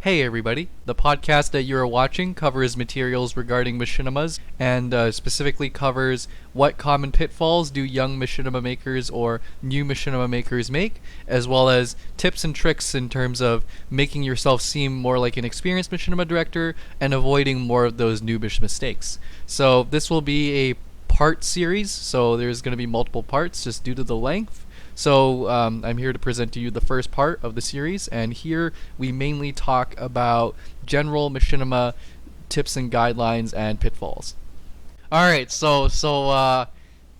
Hey everybody, the podcast that you are watching covers materials regarding machinimas and specifically covers what common pitfalls do young machinima makers or new machinima makers make, as well as tips and tricks in terms of making yourself seem more like an experienced machinima director and avoiding more of those noobish mistakes. So this will be a part series, so there's going to be multiple parts just due to the length. So I'm here to present to you the first part of the series, and here we mainly talk about general machinima tips and guidelines and pitfalls. All right, so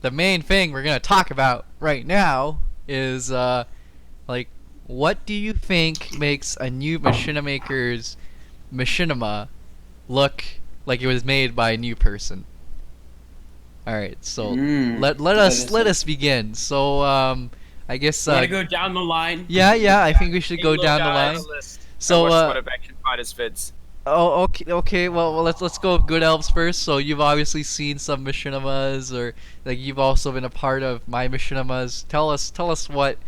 the main thing we're gonna talk about right now is like what do you think makes a new machinima maker's machinima look like it was made by a new person? All right, so let That us is let a, us begin. So I guess you want to go down the line? yeah, I think we should Hey, go look, down the I have line. a list. I So, watched one of Action Fighters vids. oh, okay. Well, let's go with Good Elves first. So you've obviously seen some machinimas, or like you've also been a part of my machinimas. Tell us what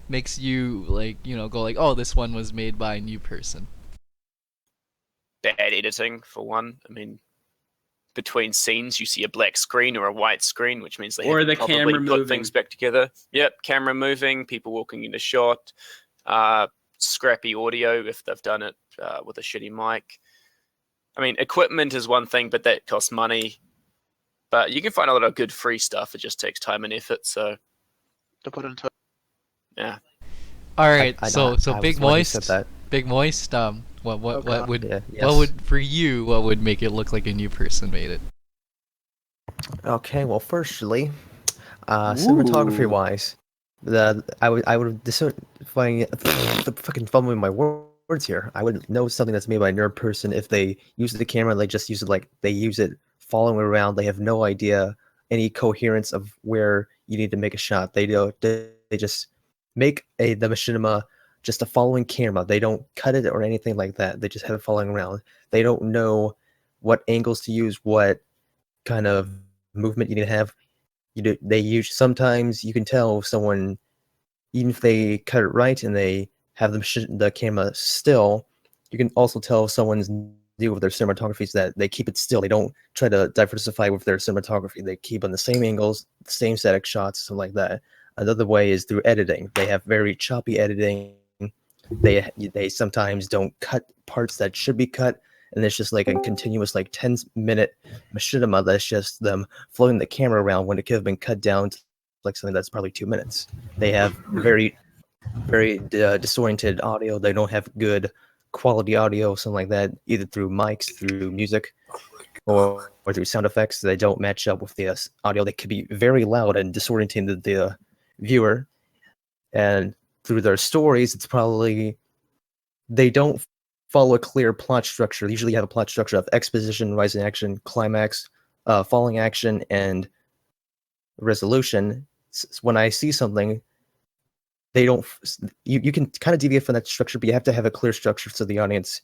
makes you like go like, oh, this one was made by a new person. Bad editing, for one. I mean, between scenes, you see a black screen or a white screen, which means they Or haven't the probably camera put moving. things back together. Yep, camera moving, people walking into shot, scrappy audio if they've done it with a shitty mic. I mean, equipment is one thing, but that costs money. But you can find a lot of good free stuff. It just takes time and effort. So, To put into yeah. All right, I, so I was Big the one who said Moist, that. Big Moist. Oh, What God. would Yeah, what yes. would for you what would make it look like a new person made it? Okay, well, firstly, cinematography wise, I would define the fucking fumbling my words here. I would know something that's made by a nerd person if they use the camera. They just use it like they use it following around. They have no idea any coherence of where you need to make a shot. They don't. They just make the machinima just a following camera. They don't cut it or anything like that. They just have it following around. They don't know what angles to use, what kind of movement you need to have. They use sometimes you can tell someone even if they cut it right and they have the camera still, you can also tell if someone's new with their cinematography is that they keep it still. They don't try to diversify with their cinematography. They keep on the same angles, the same static shots, something like that. Another way is through editing. They have very choppy editing. They sometimes don't cut parts that should be cut, and it's just like a continuous like 10-minute machinima that's just them floating the camera around when it could have been cut down to like something that's probably 2 minutes. They have very disoriented audio. They don't have good quality audio, something like that, either through mics, through music, or through sound effects. They don't match up with the audio. They could be very loud and disorienting the viewer. And through their stories, it's probably they don't follow a clear plot structure. They usually have a plot structure of exposition, rising action, climax, falling action, and resolution. When I see something, they don't. You can kind of deviate from that structure, but you have to have a clear structure so the audience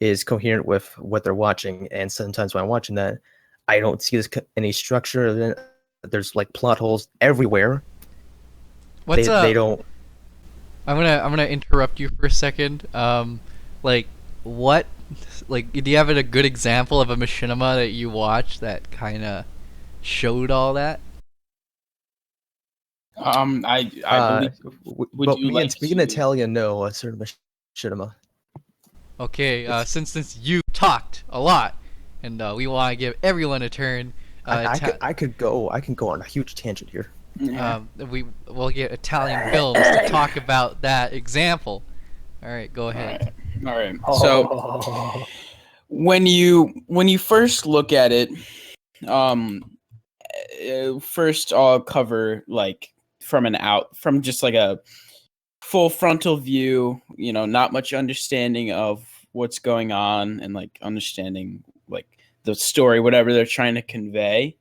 is coherent with what they're watching. And sometimes when I'm watching that, I don't see any structure. There's like plot holes everywhere. What's They don't. I'm gonna interrupt you for a second. Like what? Like, do you have a good example of a machinima that you watched that kind of showed all that? I believe. Would But you me like and an to? Italian know a certain machinima. Okay, It's since you talked a lot, and we want to give everyone a turn, I can go on a huge tangent here. Yeah. we'll get Italian Films to talk about that example. All right, go All ahead. right. All right. So when you first look at it, um, first I'll cover like from just like a full frontal view. Not much understanding of what's going on and like understanding like the story, whatever they're trying to convey.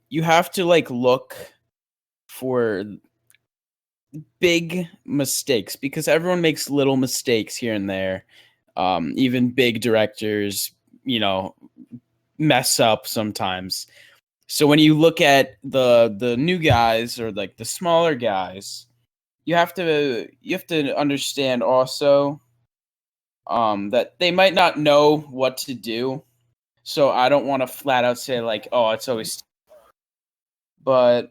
You have to like look for big mistakes because everyone makes little mistakes here and there. Even big directors, mess up sometimes. So when you look at the new guys or like the smaller guys, you have to understand also that they might not know what to do. So I don't want to flat out say like, oh, it's always. But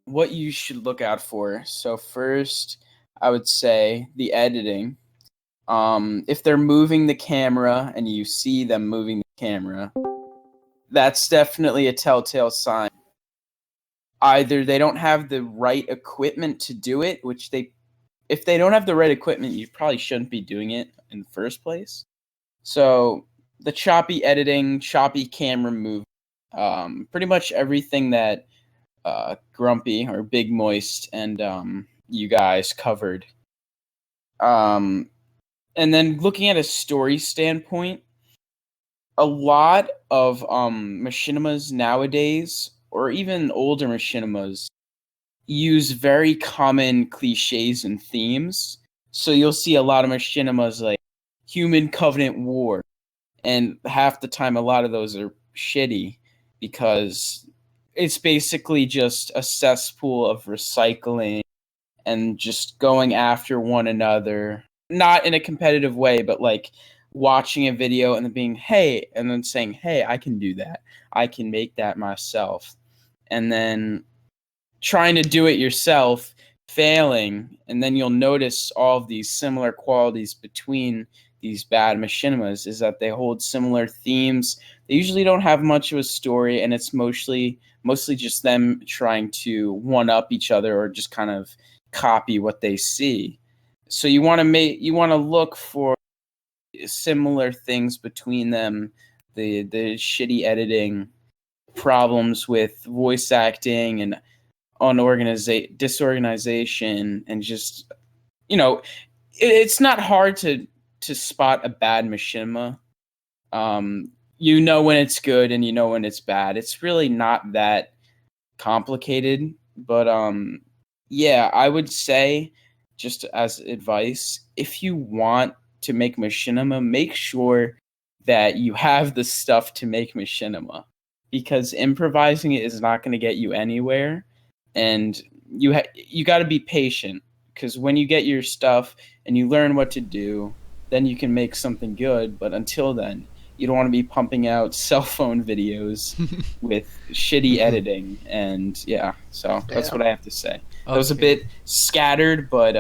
what you should look out for. So first, I would say the editing. If they're moving the camera and you see them moving the camera, that's definitely a telltale sign. Either they don't have the right equipment to do it, if they don't have the right equipment, you probably shouldn't be doing it in the first place. So the choppy editing, choppy camera move, pretty much everything that Grumpy or Big Moist and you guys covered. And then looking at a story standpoint, a lot of machinimas nowadays, or even older machinimas, use very common cliches and themes. So you'll see a lot of machinimas like Human Covenant War, and half the time a lot of those are shitty because it's basically just a cesspool of recycling and just going after one another, not in a competitive way, but like watching a video and then being, hey, and then saying, hey, I can do that. I can make that myself. And then trying to do it yourself, failing, and then you'll notice all of these similar qualities between these bad machinimas is that they hold similar themes. They usually don't have much of a story, and it's mostly just them trying to one-up each other or just kind of copy what they see. So you want to look for similar things between them, the shitty editing, problems with voice acting, and disorganization, and just, it's not hard to spot a bad machinima. You know when it's good and you know when it's bad. It's really not that complicated, but yeah, I would say, just as advice, if you want to make machinima, make sure that you have the stuff to make machinima, because improvising it is not going to get you anywhere. And you got to be patient, because when you get your stuff and you learn what to do, then you can make something good. But until then, you don't want to be pumping out cell phone videos with shitty editing. And yeah, so that's what I have to say. Okay. That was a bit scattered, but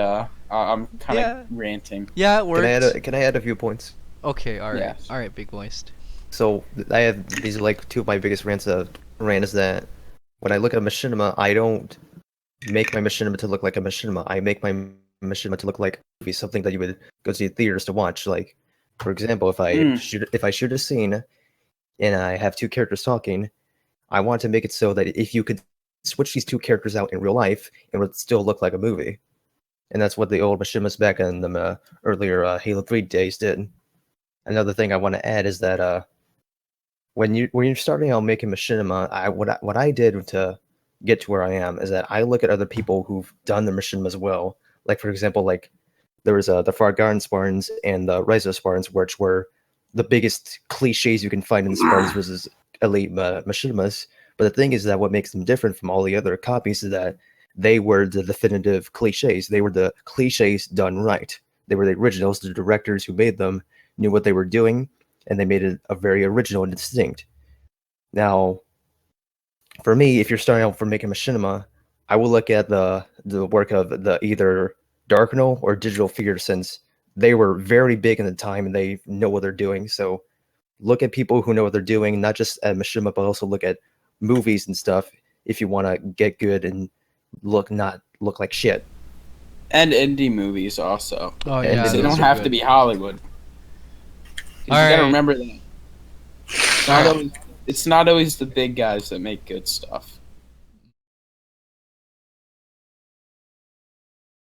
I'm kind of ranting. Yeah, it works. Can I add a few points? Okay, all right. Yes. All right, Big Moist. So these are like two of my biggest rants is that when I look at a machinima, I don't make my machinima to look like a machinima. I make my machinima to look like something that you would go to the theaters to watch. Like, for example, if I shoot a scene and I have two characters talking, I want to make it so that if you could switch these two characters out in real life, it would still look like a movie. And that's what the old machinimas back in the earlier Halo 3 days did. Another thing I want to add is that when you're starting out making machinima, what I did to get to where I am is that I look at other people who've done the machinima as well. Like, for example, like there was the Far Garden Spartans and the Rhizo Spartans, which were the biggest cliches you can find in the Spartans versus elite machinimas. But the thing is that what makes them different from all the other copies is that they were the definitive cliches. They were the cliches done right. They were the originals. The directors who made them knew what they were doing, and they made it a very original and distinct. Now, for me, if you're starting out from making machinima, I will look at the work of the either Darknell or Digital Figure, since they were very big in the time and they know what they're doing. So look at people who know what they're doing, not just at machinima, but also look at movies and stuff if you want to get good and not look like shit. And indie movies also. Oh yeah, they don't have to be Hollywood. You gotta remember that. It's not always the big guys that make good stuff.